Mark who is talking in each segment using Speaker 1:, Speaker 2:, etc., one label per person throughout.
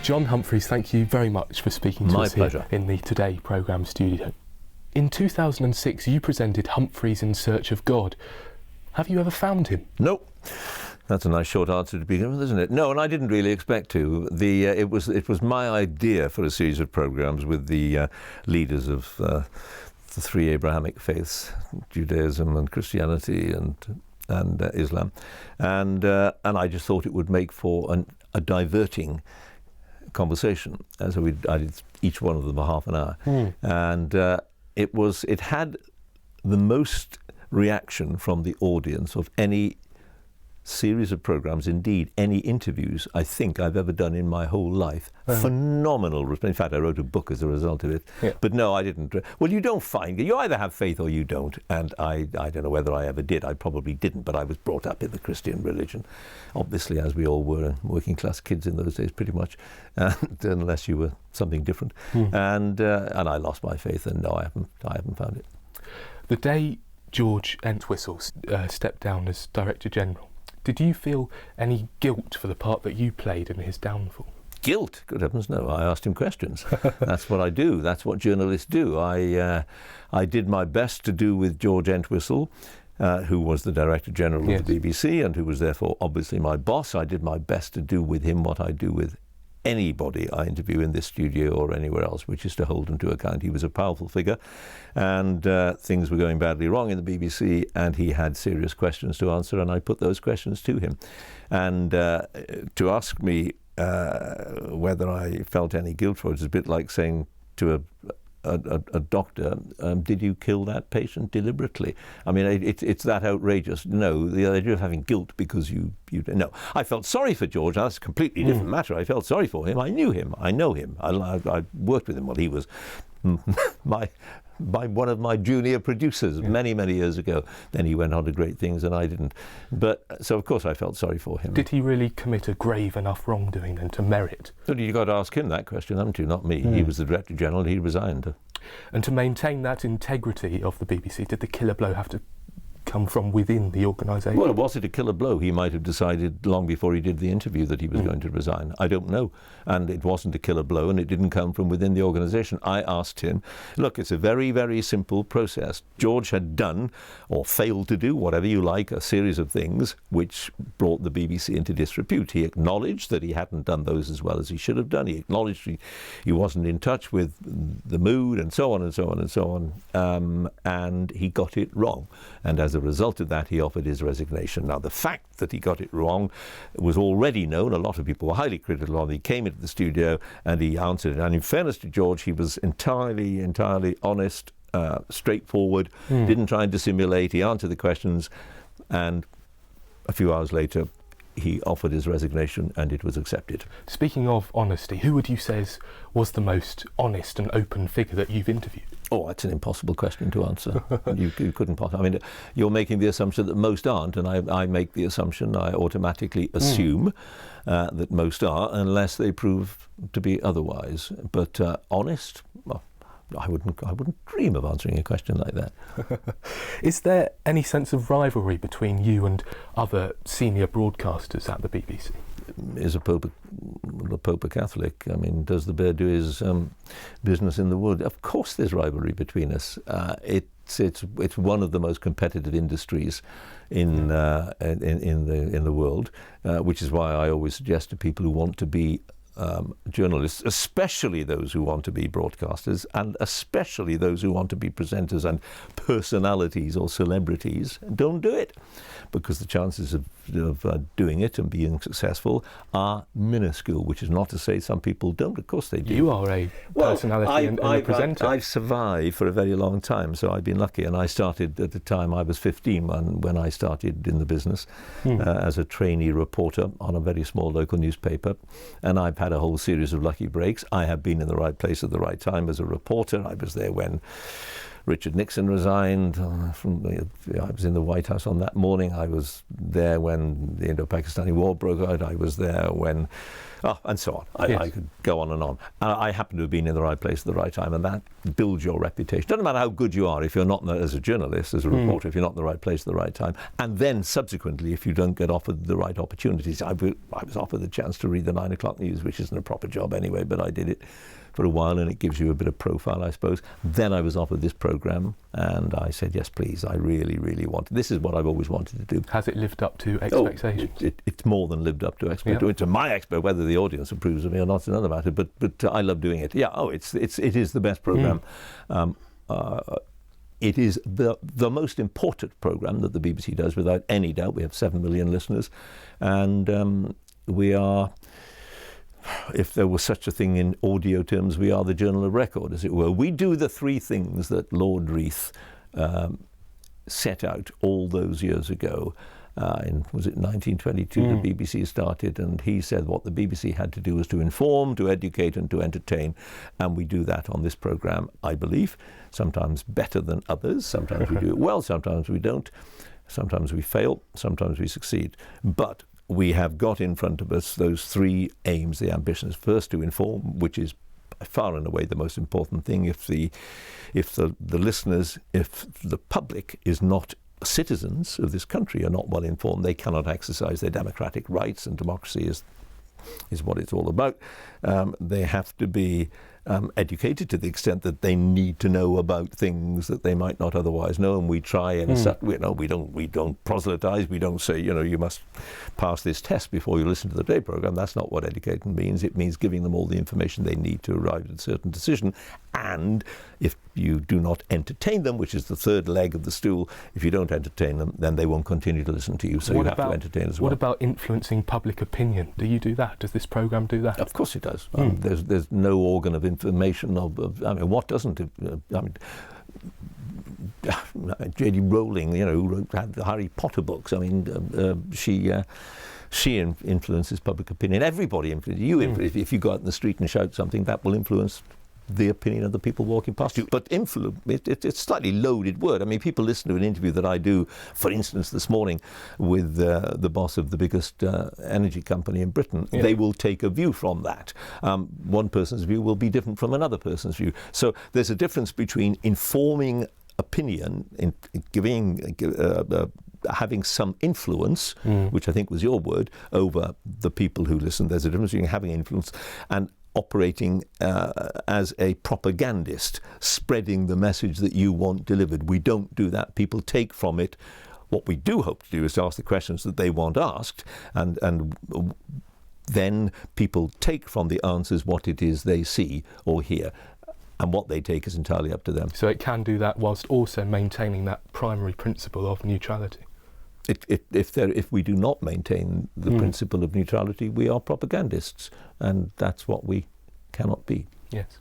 Speaker 1: John Humphrys, thank you very much for speaking to us here in the Today programme studio. In 2006, you presented Humphrys in Search of God. Have you ever found him?
Speaker 2: No. That's a nice short answer to begin with, isn't it? No, and I didn't really expect to. It was my idea for a series of programmes with the leaders of the three Abrahamic faiths, Judaism and Christianity and Islam, and I just thought it would make for a diverting conversation. And so I did each one of them for half an hour, and it had the most reaction from the audience of any series of programs, indeed any interviews I think I've ever done in my whole life. Phenomenal. In fact, I wrote a book as a result of it. Yeah. But no, I didn't. Well, you don't find, you either have faith or you don't, and I don't know whether I ever did. I probably didn't, but I was brought up in the Christian religion, obviously, as we all were, working class kids in those days pretty much, and unless you were something different. And I lost my faith, and no, I haven't found it.
Speaker 1: The day George Entwistle stepped down as Director General, did you feel any guilt for the part that you played in his downfall?
Speaker 2: Guilt? Good heavens, no. I asked him questions. That's what I do. That's what journalists do. I did my best to do with George Entwistle, who was the Director General of the BBC and who was therefore obviously my boss. I did my best to do with him what I do with anybody I interview in this studio or anywhere else, which is to hold him to account. He was a powerful figure, and things were going badly wrong in the BBC, and he had serious questions to answer, and I put those questions to him. And to ask me whether I felt any guilt for it is a bit like saying to a doctor, did you kill that patient deliberately? I mean, it's that outrageous. No, the idea of having guilt because you no. I felt sorry for George. That's a completely different matter. I felt sorry for him. I knew him. I know him. I worked with him while he was one of my junior producers many years ago. Then he went on to great things and I didn't. But so of course I felt sorry for him.
Speaker 1: Did he really commit a grave enough wrongdoing then to merit?
Speaker 2: Well, you've got to ask him that question, haven't you? Not me. He was the Director General. He resigned.
Speaker 1: And to maintain that integrity of the BBC, did the killer blow have to come from within the organisation?
Speaker 2: Well, was it a killer blow? He might have decided long before he did the interview that he was going to resign. I don't know. And it wasn't a killer blow, and it didn't come from within the organisation. I asked him, look, it's a very, very simple process. George had done, or failed to do, whatever you like, a series of things which brought the BBC into disrepute. He acknowledged that he hadn't done those as well as he should have done. He acknowledged he wasn't in touch with the mood, and so on and so on and so on. And he got it wrong. And as a result of that, he offered his resignation. Now, the fact that he got it wrong was already known. A lot of people were highly critical of him. He came into the studio and he answered it. And in fairness to George, he was entirely honest, straightforward, didn't try and dissimulate. He answered the questions, and a few hours later, he offered his resignation and it was accepted. Speaking
Speaker 1: of honesty, who would you say was the most honest and open figure that you've interviewed?
Speaker 2: Oh, that's an impossible question to answer. You couldn't possibly. I mean, you're making the assumption that most aren't, and I make the assumption, I automatically assume that most are, unless they prove to be otherwise. But honest? Well, I wouldn't dream of answering a question like that.
Speaker 1: Is there any sense of rivalry between you and other senior broadcasters at the BBC?
Speaker 2: Is the Pope a Catholic? I mean, does the bear do his business in the wood? Of course there's rivalry between us. It's one of the most competitive industries in the world, which is why I always suggest to people who want to be journalists, especially those who want to be broadcasters, and especially those who want to be presenters and personalities or celebrities, don't do it, because the chances of doing it and being successful are minuscule, which is not to say some people don't. Of course they do.
Speaker 1: You are a personality and a presenter.
Speaker 2: I've survived for a very long time, so I've been lucky, and I started at the time I was 15 when I started in the business as a trainee reporter on a very small local newspaper, and I've had a whole series of lucky breaks. I have been in the right place at the right time as a reporter. I was there when Richard Nixon resigned. I was in the White House on that morning. I was there when the Indo-Pakistani war broke out. I was there when... and so on. I could go on and on. I happen to have been in the right place at the right time, and that builds your reputation. Doesn't matter how good you are if you're not, as a journalist, as a reporter, if you're not in the right place at the right time. And then subsequently, if you don't get offered the right opportunities. I was offered the chance to read the 9 o'clock news, which isn't a proper job anyway, but I did it for a while, and it gives you a bit of profile, I suppose. Then I was offered this programme, and I said, yes, please, I really, really want it. This is what I've always wanted to do.
Speaker 1: Has it lived up to expectations?
Speaker 2: It's more than lived up to expectations. To my expert, whether the audience approves of me or not is another matter, but I love doing it. Yeah, it is the best programme. It is the most important programme that the BBC does, without any doubt. We have 7 million listeners, and we are... If there was such a thing in audio terms, we are the journal of record, as it were. We do the 3 things that Lord Reith set out all those years ago. Was it 1922 the BBC started, and he said what the BBC had to do was to inform, to educate and to entertain, and we do that on this programme, I believe, sometimes better than others. Sometimes we do it well, sometimes we don't, sometimes we fail, sometimes we succeed. But we have got in front of us those 3 aims, the ambitions. First, to inform, which is by far and away the most important thing. If the listeners, if the public is not citizens of this country, are not well informed, they cannot exercise their democratic rights, and democracy is what it's all about. They have to be educated to the extent that they need to know about things that they might not otherwise know, and we try and we don't proselytize. We don't say you must pass this test before you listen to the day programme. That's not what educating means. It means giving them all the information they need to arrive at a certain decision. And if you do not entertain them, which is the 3rd leg of the stool, if you don't entertain them, then they won't continue to listen to you. So you have to entertain as well.
Speaker 1: What about influencing public opinion? Do you do that? Does this programme do that?
Speaker 2: Of course it does. There's no organ of information what doesn't? J.D. Rowling, who had the Harry Potter books. She influences public opinion. Everybody influences you. If you go out in the street and shout something, that will influence the opinion of the people walking past you. But influence, it's a slightly loaded word. People listen to an interview that I do, for instance, this morning with the boss of the biggest energy company in Britain. Yeah. They will take a view from that. One person's view will be different from another person's view. So there's a difference between informing opinion, in having some influence, which I think was your word, over the people who listen. There's a difference between having influence and operating as a propagandist, spreading the message that you want delivered. We don't do that. People take from it. What we do hope to do is to ask the questions that they want asked, and then people take from the answers what it is they see or hear. And what they take is entirely up to them.
Speaker 1: So it can do that whilst also maintaining that primary principle of neutrality.
Speaker 2: If we do not maintain the principle of neutrality, we are propagandists, and that's what we cannot be.
Speaker 1: Yes.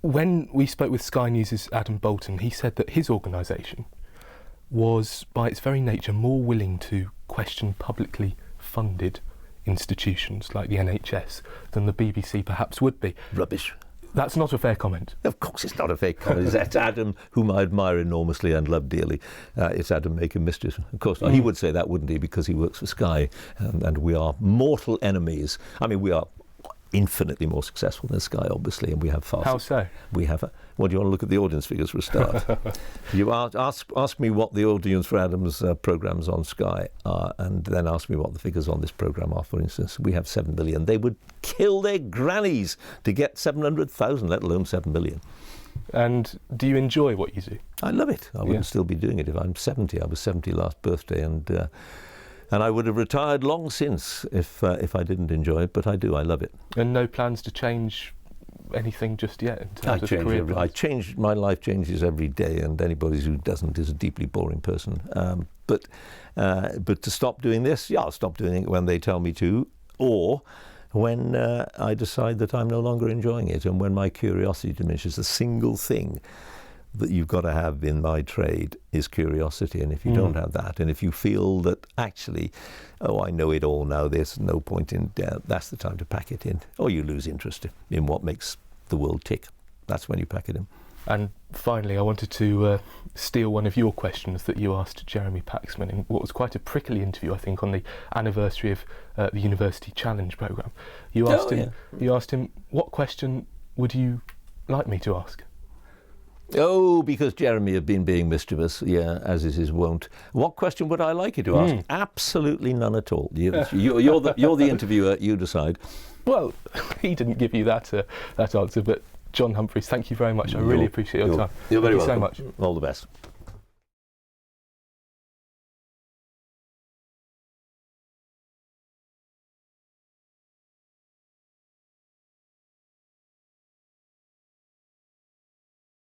Speaker 1: When we spoke with Sky News' Adam Bolton, he said that his organisation was, by its very nature, more willing to question publicly funded institutions like the NHS than the BBC perhaps would be.
Speaker 2: Rubbish.
Speaker 1: That's not a fair comment.
Speaker 2: Of course it's not a fair comment. That's Adam, whom I admire enormously and love dearly. It's Adam making mischief. Of course, he would say that, wouldn't he, because he works for Sky, and we are mortal enemies. We are infinitely more successful than Sky, obviously, and we have far...
Speaker 1: How so?
Speaker 2: We have... Well, do you want to look at the audience figures for a start? You ask me what the audience for Adam's programmes on Sky are, and then ask me what the figures on this programme are. For instance, we have 7 million. They would kill their grannies to get 700,000, let alone 7 million.
Speaker 1: And do you enjoy what you do?
Speaker 2: I love it. I wouldn't still be doing it if I'm 70. I was 70 last birthday, and I would have retired long since if I didn't enjoy it, but I do. I love it.
Speaker 1: And no plans to change anything just yet in terms of career plans?
Speaker 2: My life changes every day, and anybody who doesn't is a deeply boring person. But to stop doing this, I'll stop doing it when they tell me to, or when I decide that I'm no longer enjoying it, and when my curiosity diminishes. The single thing that you've got to have in my trade is curiosity, and if you don't have that, and if you feel that actually, I know it all now, there's no point in doubt, that's the time to pack it in, or you lose interest in what makes the world tick. That's when you pack it in.
Speaker 1: And finally, I wanted to steal one of your questions that you asked Jeremy Paxman in what was quite a prickly interview, I think, on the anniversary of the University Challenge programme. You asked him, what question would you like me to ask?
Speaker 2: Oh, because Jeremy had been being mischievous, as is his wont. What question would I like you to ask? Absolutely none at all. You're the interviewer. You decide.
Speaker 1: Well, he didn't give you that answer, but John Humphrys, thank you very much. I really appreciate your time.
Speaker 2: You're very welcome.
Speaker 1: Thank you so much.
Speaker 2: All the best.